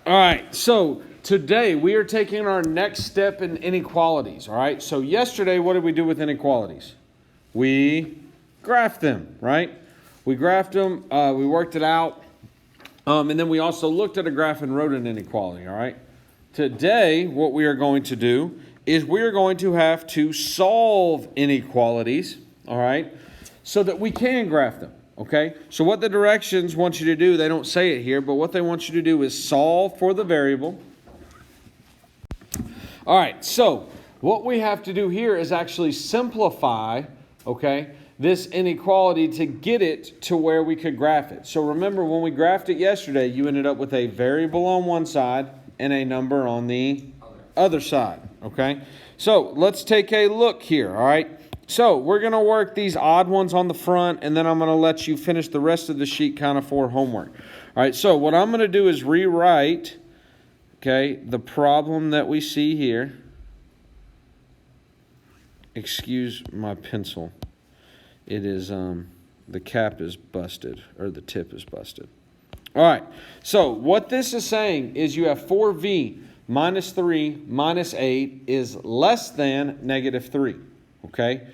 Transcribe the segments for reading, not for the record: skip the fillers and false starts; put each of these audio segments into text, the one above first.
All right, so today we are taking our next step in inequalities, all right? So yesterday, what did we do with inequalities? We graphed them, right? We graphed them, we worked it out, and then we also looked at a graph and wrote an inequality, all right? Today, what we are going to do is we are going to have to solve inequalities, all right, so that we can graph them. Okay, so what the directions want you to do, they don't say it here, but what they want you to do is solve for the variable. All right, so what we have to do here is actually simplify, okay, this inequality to get it to where we could graph it. So remember, when we graphed it yesterday, you ended up with a variable on one side and a number on the other side, okay? So let's take a look here, all right? So we're going to work these odd ones on the front, and then I'm going to let you finish the rest of the sheet kind of for homework. All right, so what I'm going to do is rewrite, okay, the problem that we see here. Excuse my pencil. It is, the cap is busted, or the tip is busted. All right, so what this is saying is you have 4v minus 3 minus 8 is less than negative 3. Okay,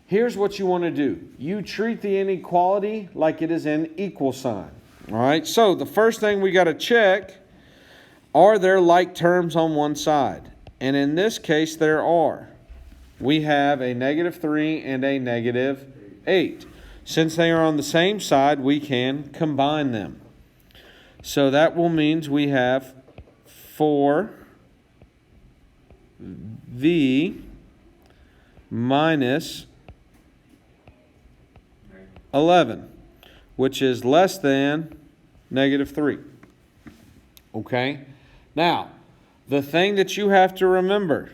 here's what you want to do. You treat the inequality like it is an equal sign. All right, so the first thing we got to check, are there like terms on one side? And in this case, there are. We have a negative 3 and a negative 8. Since they are on the same side, we can combine them. So that will mean we have 4v minus 11, which is less than negative 3. Okay? Now, the thing that you have to remember,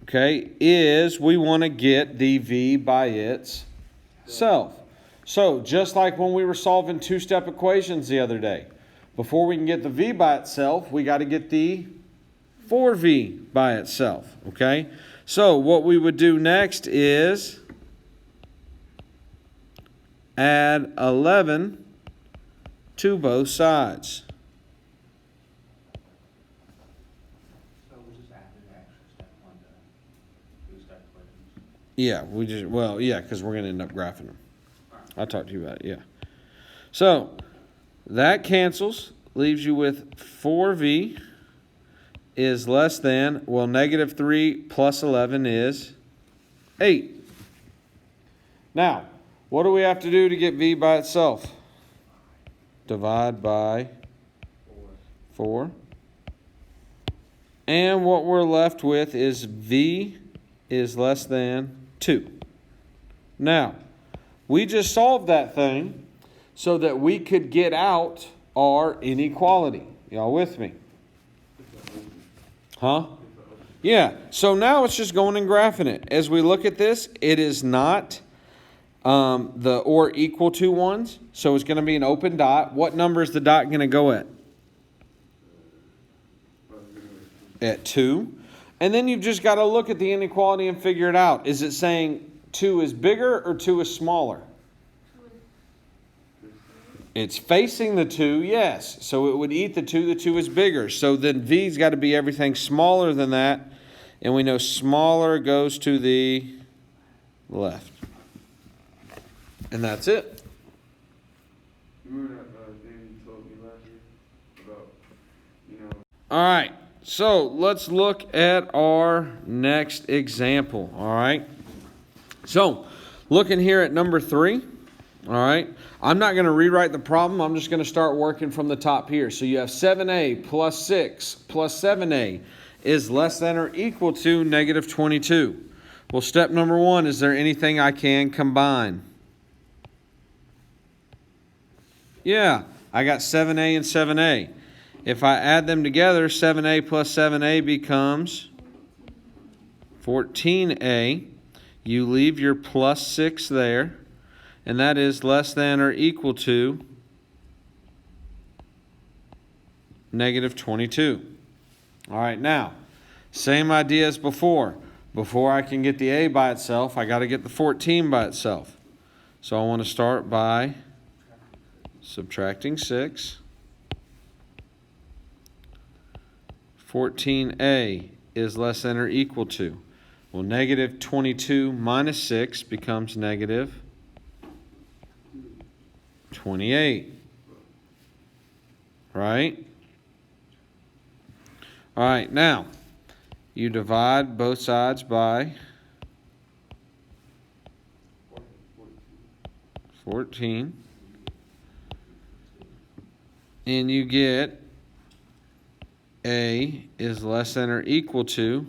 okay, is we want to get the v by itself. So, just like when we were solving two-step equations the other day, before we can get the v by itself, we got to get the 4v by itself, okay? So what we would do next is add 11 to both sides. So we just added an extra step on the two-step equations. Yeah, because we're going to end up graphing them. I'll talk to you about it, yeah. So that cancels, leaves you with 4v is less than, well, negative 3 plus 11 is 8. Now, what do we have to do to get v by itself? Divide by 4. And what we're left with is v is less than 2. Now, we just solved that thing so that we could get out our inequality. Y'all with me? Huh? Yeah, so now it's just going and graphing it. As we look at this, it is not the or equal to ones, so it's going to be an open dot. What number is the dot going to go at? At 2. And then you've just got to look at the inequality and figure it out. Is it saying 2 is bigger or 2 is smaller? It's facing the 2, yes. So it would eat the 2. The 2 is bigger. So then V's got to be everything smaller than that. And we know smaller goes to the left. And that's it. Remember that thing you told me last year about, All right. So let's look at our next example. All right. So looking here at number 3. All right. I'm not going to rewrite the problem. I'm just going to start working from the top here. So you have 7a plus 6 plus 7a is less than or equal to negative 22. Well, step number 1, is there anything I can combine? Yeah, I got 7a and 7a. If I add them together, 7a plus 7a becomes 14a. You leave your plus 6 there. And that is less than or equal to negative 22. All right, now, same idea as before. Before I can get the a by itself, I got to get the 14 by itself. So I want to start by subtracting 6 14a is less than or equal to. Well, negative 22 minus 6 becomes negative 28. Right? All right, now you divide both sides by 14, and you get a is less than or equal to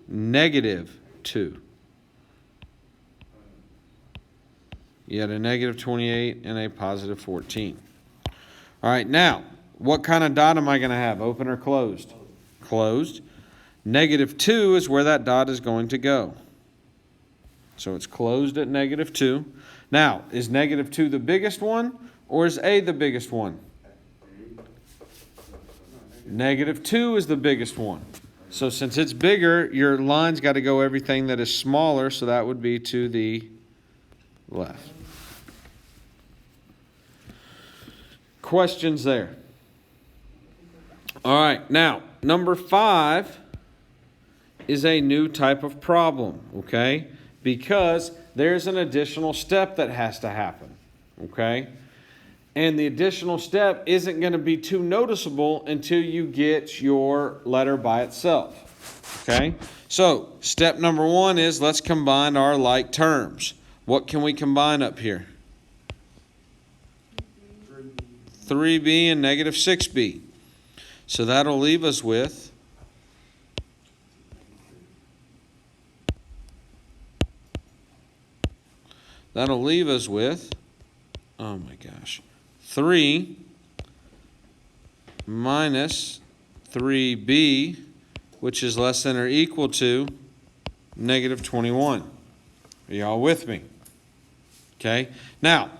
negative 2. You had a negative 28 and a positive 14. All right, now, what kind of dot am I going to have, open or closed? Closed. Negative 2 is where that dot is going to go. So it's closed at negative 2. Now, is negative 2 the biggest one, or is A the biggest one? Negative 2 is the biggest one. So since it's bigger, your line's got to go everything that is smaller, so that would be to the left. Questions there? All right, now, number 5 is a new type of problem, okay? Because there's an additional step that has to happen, okay? And the additional step isn't going to be too noticeable until you get your letter by itself, okay? So, step number 1 is let's combine our like terms. What can we combine up here? 3b and negative 6b. So that'll leave us with oh my gosh, 3 minus 3b, which is less than or equal to negative 21. Are y'all with me? Okay. Now,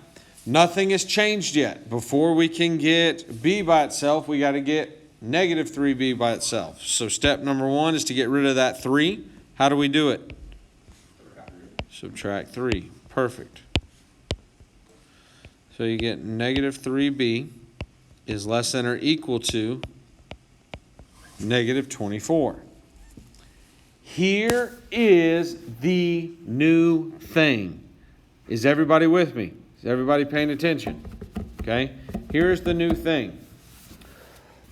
nothing has changed yet. Before we can get b by itself, we got to get negative 3b by itself. So step number 1 is to get rid of that 3. How do we do it? Subtract 3. Perfect. So you get negative 3b is less than or equal to negative 24. Here is the new thing. Is everybody with me? Is everybody paying attention? Okay? Here's the new thing.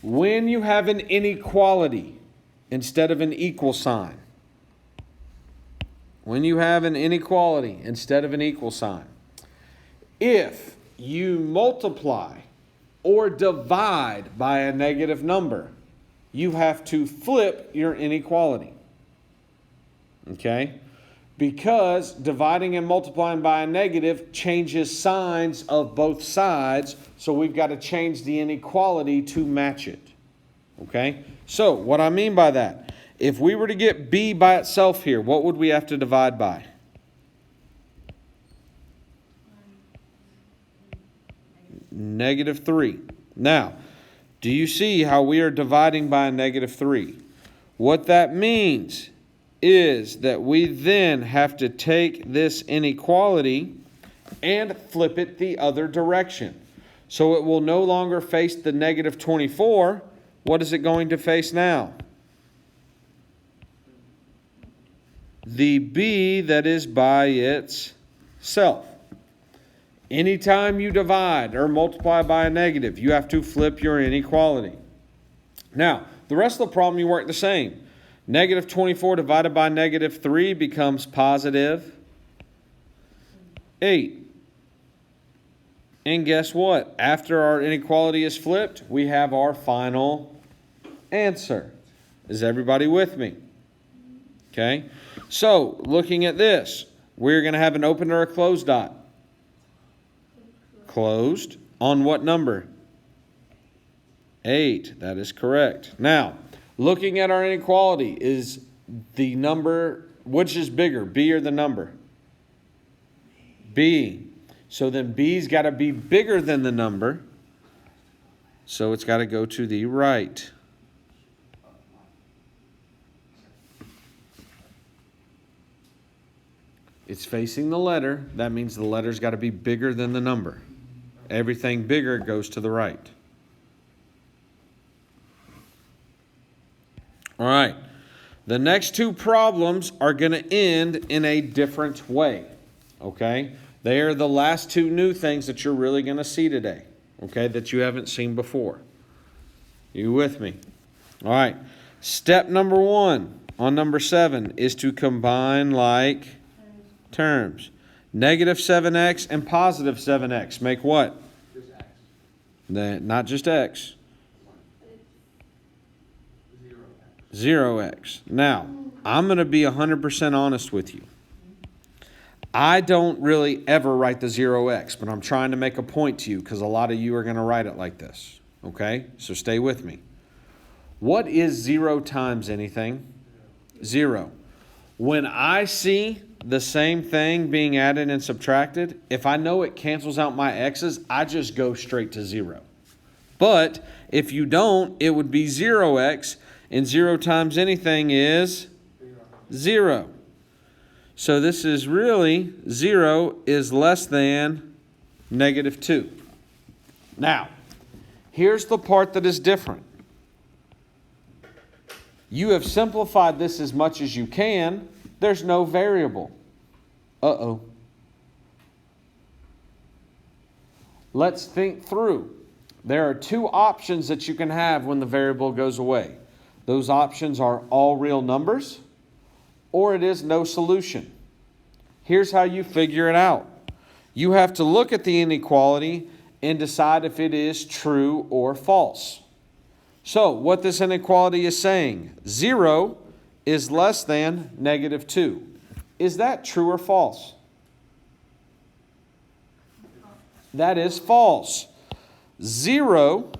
When you have an inequality instead of an equal sign, if you multiply or divide by a negative number, you have to flip your inequality. Okay? Because dividing and multiplying by a negative changes signs of both sides, so we've got to change the inequality to match it. Okay? So, what I mean by that, if we were to get b by itself here, what would we have to divide by? Negative 3. Now, do you see how we are dividing by a negative 3? What that means is that we then have to take this inequality and flip it the other direction. So it will no longer face the negative 24. What is it going to face now? The b that is by itself. Anytime you divide or multiply by a negative, you have to flip your inequality. Now, the rest of the problem you work the same. Negative 24 divided by negative 3 becomes positive 8. And guess what? After our inequality is flipped, we have our final answer. Is everybody with me? Okay. So, looking at this, we're going to have an open or a closed dot. Closed. On what number? 8. That is correct. Now, looking at our inequality, is the number, which is bigger, b or the number? B. So then b's got to be bigger than the number. So it's got to go to the right. It's facing the letter. That means the letter's got to be bigger than the number. Everything bigger goes to the right. All right. The next two problems are going to end in a different way. Okay? They are the last two new things that you're really going to see today. Okay? That you haven't seen before. You with me? All right. Step number 1 on number 7 is to combine like terms. Negative 7x and positive 7x make what? Just X. Not just x. 0X. 0x. Now, I'm going to be 100% honest with you. I don't really ever write the 0x, but I'm trying to make a point to you because a lot of you are going to write it like this. Okay? So stay with me. What is 0 times anything? 0. When I see the same thing being added and subtracted, if I know it cancels out my x's, I just go straight to 0. But if you don't, it would be 0x, and 0 times anything is 0. So this is really 0 is less than negative 2. Now, here's the part that is different. You have simplified this as much as you can. There's no variable. Uh-oh. Let's think through. There are two options that you can have when the variable goes away. Those options are all real numbers, or it is no solution. Here's how you figure it out. You have to look at the inequality and decide if it is true or false. So, what this inequality is saying, 0 is less than negative 2. Is that true or false? That is false. 0,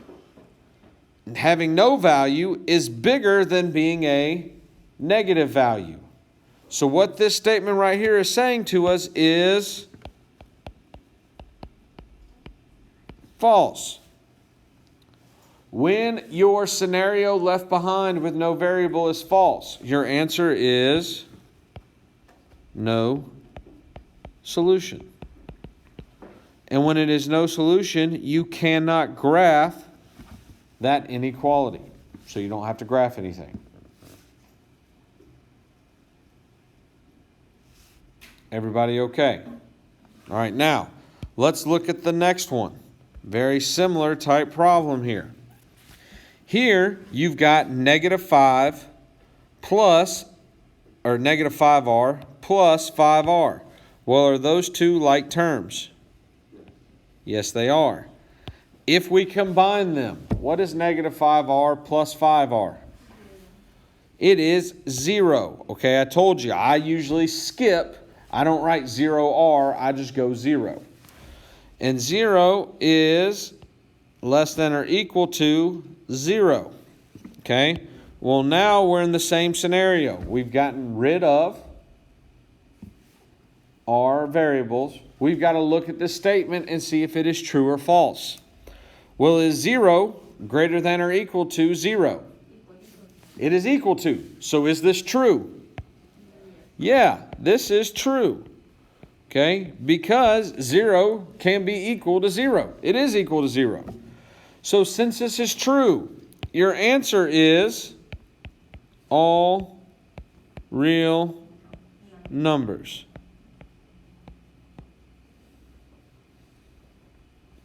having no value, is bigger than being a negative value. So what this statement right here is saying to us is false. When your scenario left behind with no variable is false, your answer is no solution. And when it is no solution, you cannot graph that inequality. So you don't have to graph anything. Everybody okay? All right, now let's look at the next one. Very similar type problem here. Here you've got negative 5 plus, or negative 5r plus 5r. Well, are those two like terms? Yes, they are. If we combine them, what is negative 5r plus 5r? It is 0. Okay, I told you, I usually skip. I don't write 0r, I just go 0. And 0 is less than or equal to 0. Okay, well now we're in the same scenario. We've gotten rid of our variables. We've got to look at this statement and see if it is true or false. Well, is 0 greater than or equal to 0? It is equal to. So is this true? Yeah, this is true. Okay, because 0 can be equal to 0. It is equal to 0. So since this is true, your answer is all real numbers.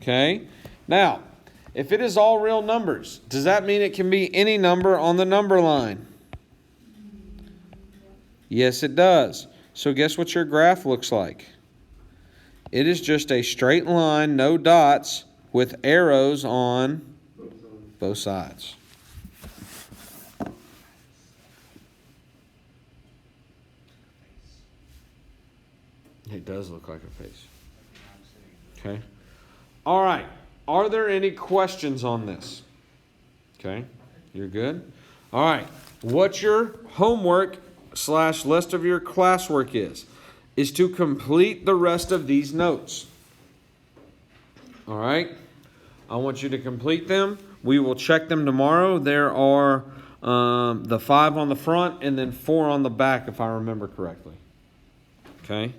Okay, now, if it is all real numbers, does that mean it can be any number on the number line? Yes, it does. So guess what your graph looks like? It is just a straight line, no dots, with arrows on both sides. It does look like a face. Okay. All right. Are there any questions on this? Okay. You're good? All right. What your homework / list of your classwork is to complete the rest of these notes. All right. I want you to complete them. We will check them tomorrow. There are the 5 on the front and then 4 on the back, if I remember correctly. Okay.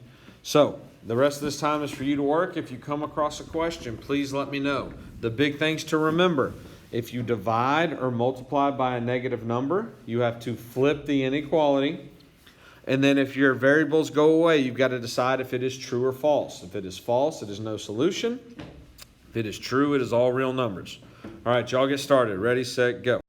So the rest of this time is for you to work. If you come across a question, please let me know. The big things to remember If you divide or multiply by a negative number, you have to flip the inequality. And then if your variables go away, you've got to decide if it is true or false. If it is false, it is no solution. If it is true, it is all real numbers. All right, y'all get started. Ready, set, go.